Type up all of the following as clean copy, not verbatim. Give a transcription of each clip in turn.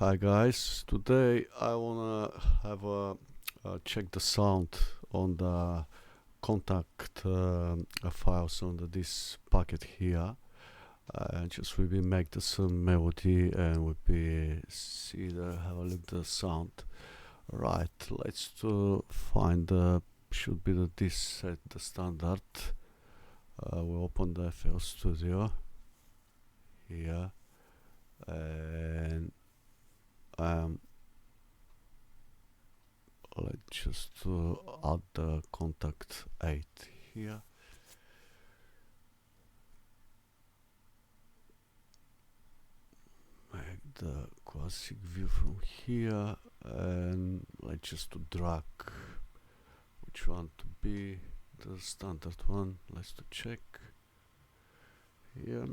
Hi guys, today I wanna have a check the sound on the Kontakt files on this packet here. Just we will make some melody and we be see have a look the sound. Right, let's find should be this set the standard. We open the FL Studio here and let's just add the Kontakt 8 here. Make the classic view from here and let's just drag which one to be the standard one. Let's check here.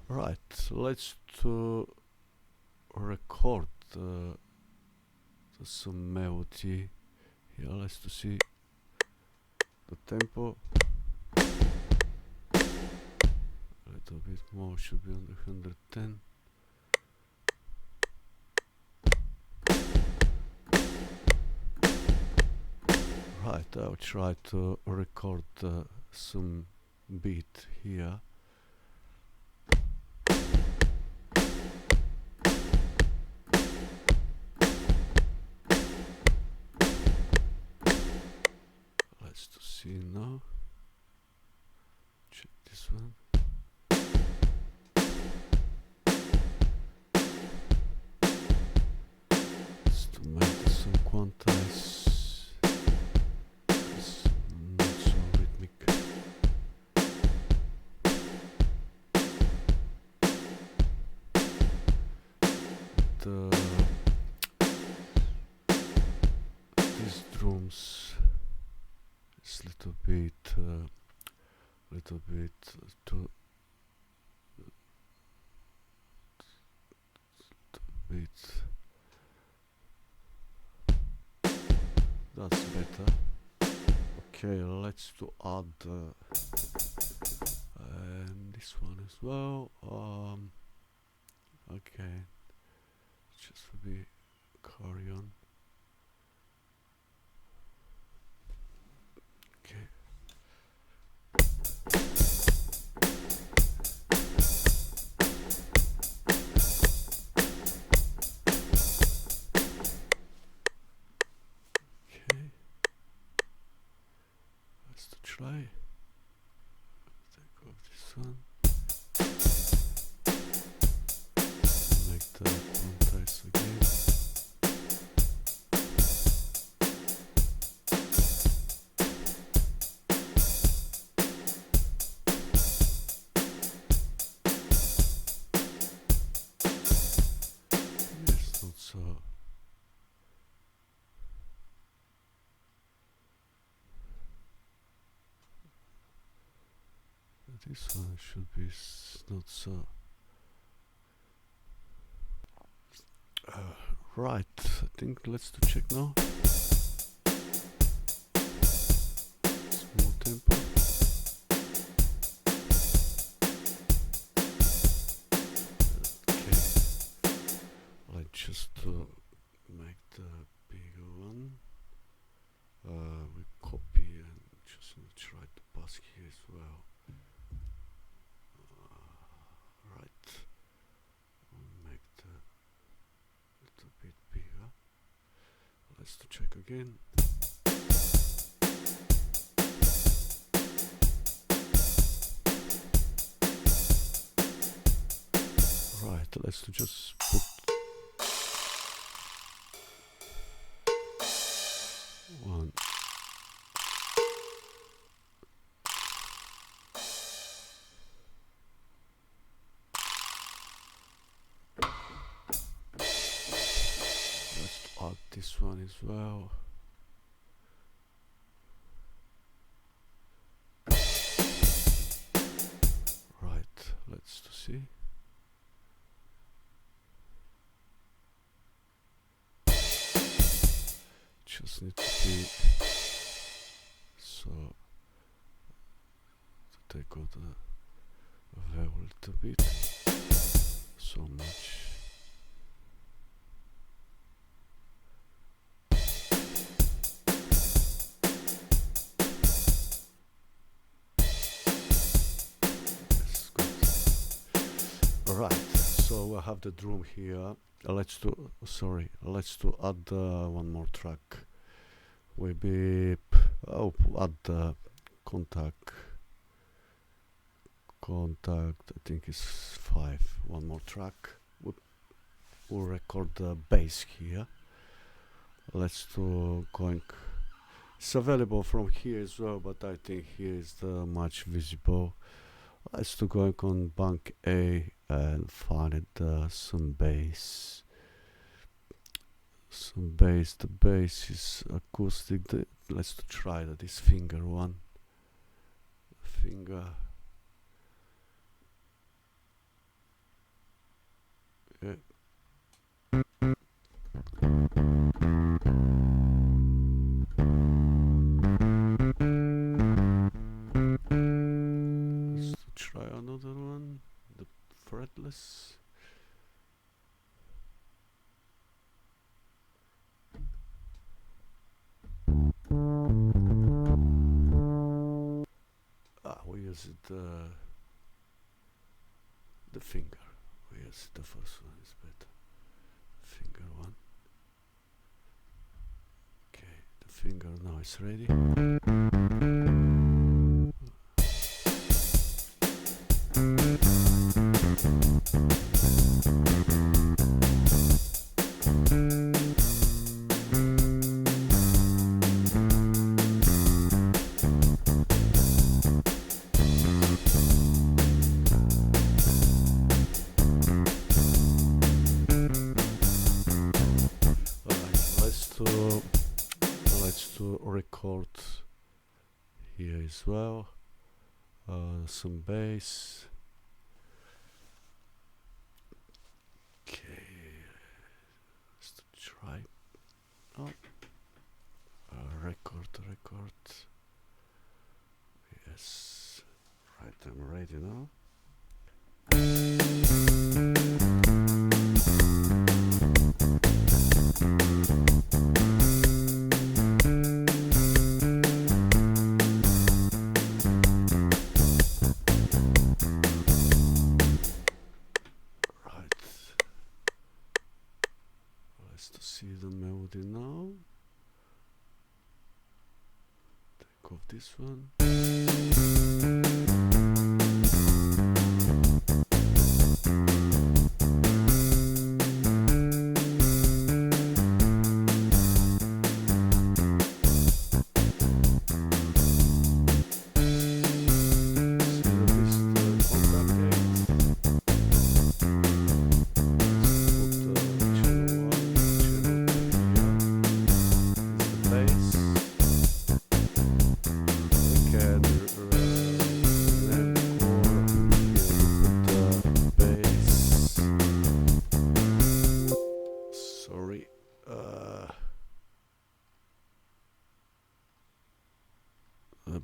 Right, let's record some melody here. Let's see the tempo. A little bit more, should be on the 110. Right, I'll try to record some beat here. Let's see now. Check this one. Let's make some quantize. It's not so rhythmic. These drums is little bit too that's better. Okay, let's add this one as well. Okay, just be carry on. Okay. Let's try. Take off this one. Make the quantize again. It's not so. This one should be not so. Right, I think let's check now. Small tempo. Okay, let's just make the bigger one. We copy and just try to pass here as well. Right, we'll make the little bit bigger. Let's check again. Right, let's just put one. Let's add this one as well. Right, let's see. Just need to be so the take out the valve a little bit. So much. Yes, good. Alright, so I have the drum here. Let's do add one more track. Maybe add the Kontakt. I think it's 5. One more track. We'll record the bass here. Let's do going. It's available from here as well, but I think here is the much visible. Let's do going on bank A and find some bass. The bass is acoustic. Let's try this finger one. Finger. Yeah. Let's try another one. The fretless. We use it the finger. We use the first one is better. Finger one. Okay, the finger now is ready. Let's do record here as well. Some bass. Okay, let's try. Oh, record. Yes, right. I'm ready now. To see the melody now. Take off this one.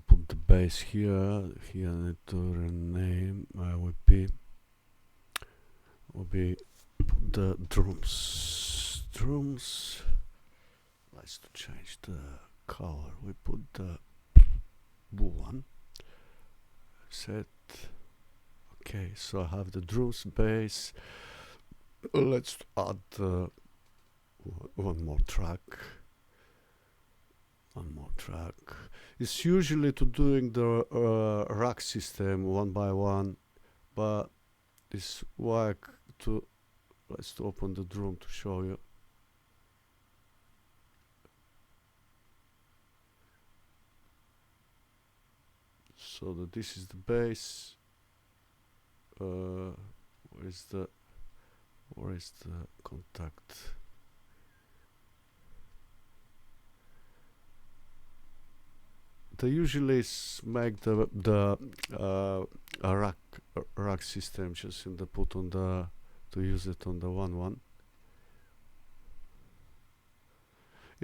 Put the bass here need to rename will be the drums. Let's change the color. We put the blue one. Set. Okay, so I have the drums, bass. Let's add one more track. It's usually to doing the rack system one by one, but it's work to let's open the drum to show you. So this is the bass. Where is the Kontakt? They usually make the rack system just in the put on the to use it on the one.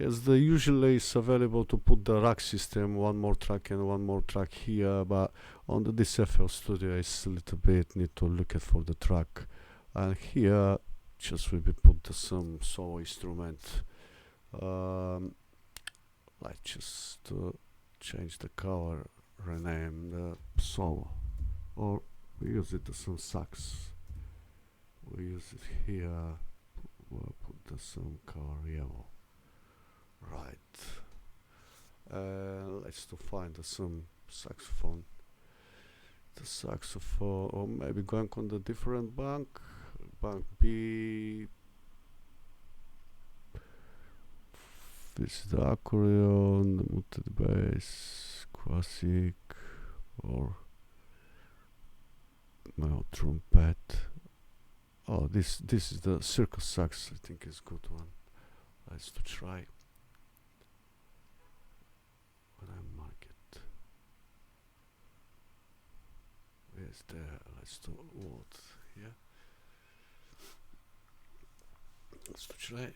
Yes, the usually is available to put the rack system, one more track and one more track here, but on the DSFL Studio it's a little bit need to look at for the track. And here just we put some solo instrument. Like just to change the color, rename the solo, or we use it as some sax. We use it here. We'll put some color yellow. Right. Let's to find some saxophone. The saxophone, or maybe going on the different bank. Bank B. This is the accordion, the muted bass, classic, or no trumpet. Oh, this is the circle sax. I think is good one. Let's to try. When I mark it, yes, there. Let's to what here. Let's to try.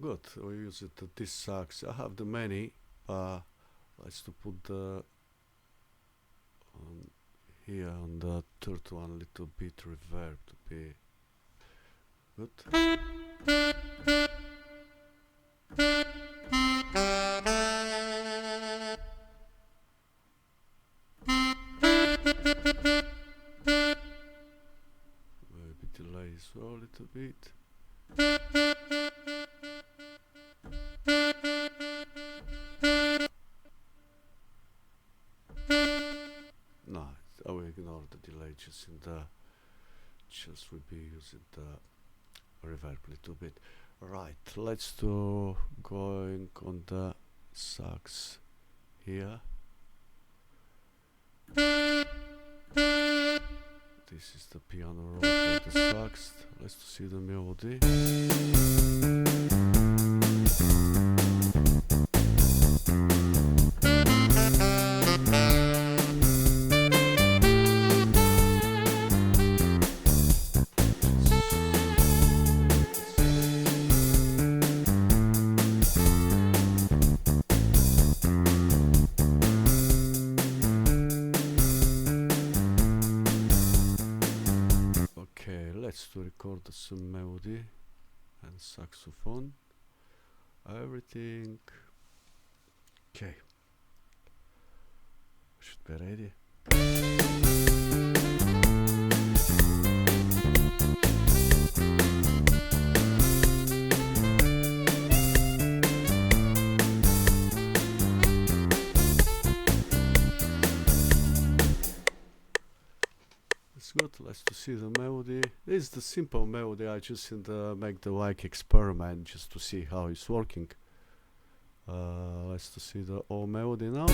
Good. We use it this sax. I have the many. Let's to put the here on the third one a little bit reverb to be good. Maybe delay as well a little bit. No, I will ignore the delay just in the we'll be using the reverb a little bit. Right, let's do going on the sax here. This is the piano roll for the sax. Let's see the melody. Let's to record some melody and saxophone. Everything okay. Should be ready. Good. Let's to see the melody. This is the simple melody. I just make the like experiment just to see how it's working. Let's to see the whole melody now.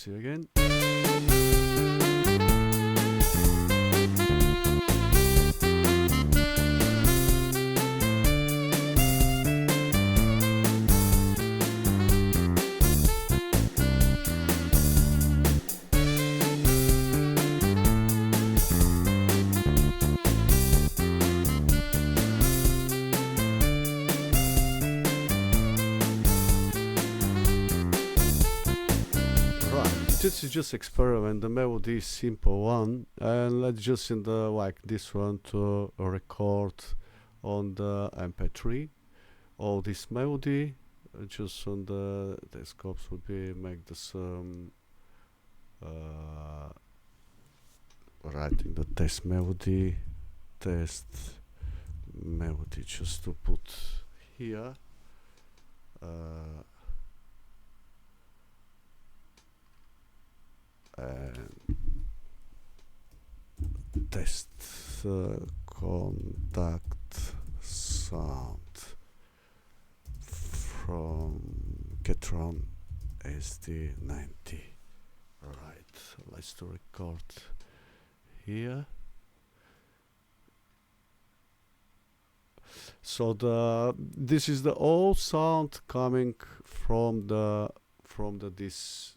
See again. This is just experiment. The melody is simple one, and let's just in the like this one to record on the MP3 all this melody. Just on the desktop would be make the some writing the test melody just to put here. and test contact sound from Ketron SD90. Right, let's to record here. So this is the all sound coming from this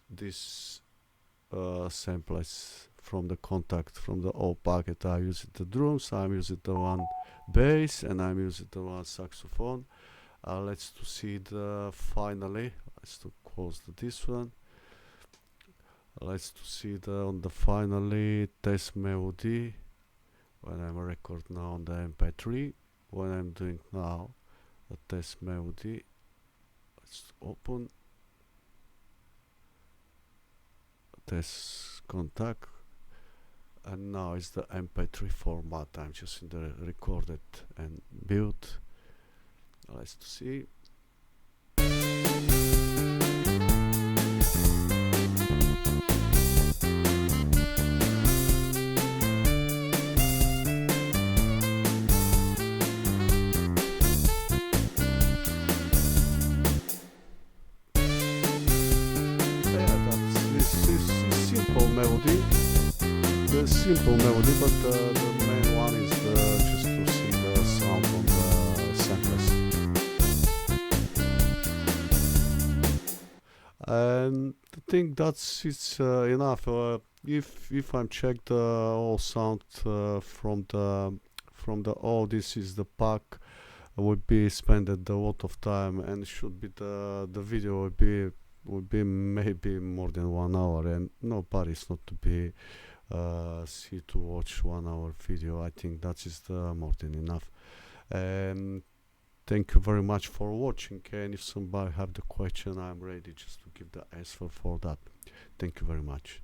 samples from the Kontakt, from the old packet. I use the drums, I'm using the one bass, and I'm using the one saxophone. Let's to see the finally. Let's to close this one. Let's to see on the finally test melody when I'm record now on the MP3. When I'm doing now the test melody, let's open test Kontakt, and now it's the MP3 format. I'm just in the recorded and build. Let's see. Melody, the simple melody, but the main one is just to see the sound on the samples. And I think that's enough. If I'm check the all sound from the this is the pack, would be spent a lot of time, and should be the video would be maybe more than 1 hour, and nobody's not to be see to watch 1 hour video. I think that is more than enough. And thank you very much for watching, and if somebody have the question, I'm ready just to give the answer for that. Thank you very much.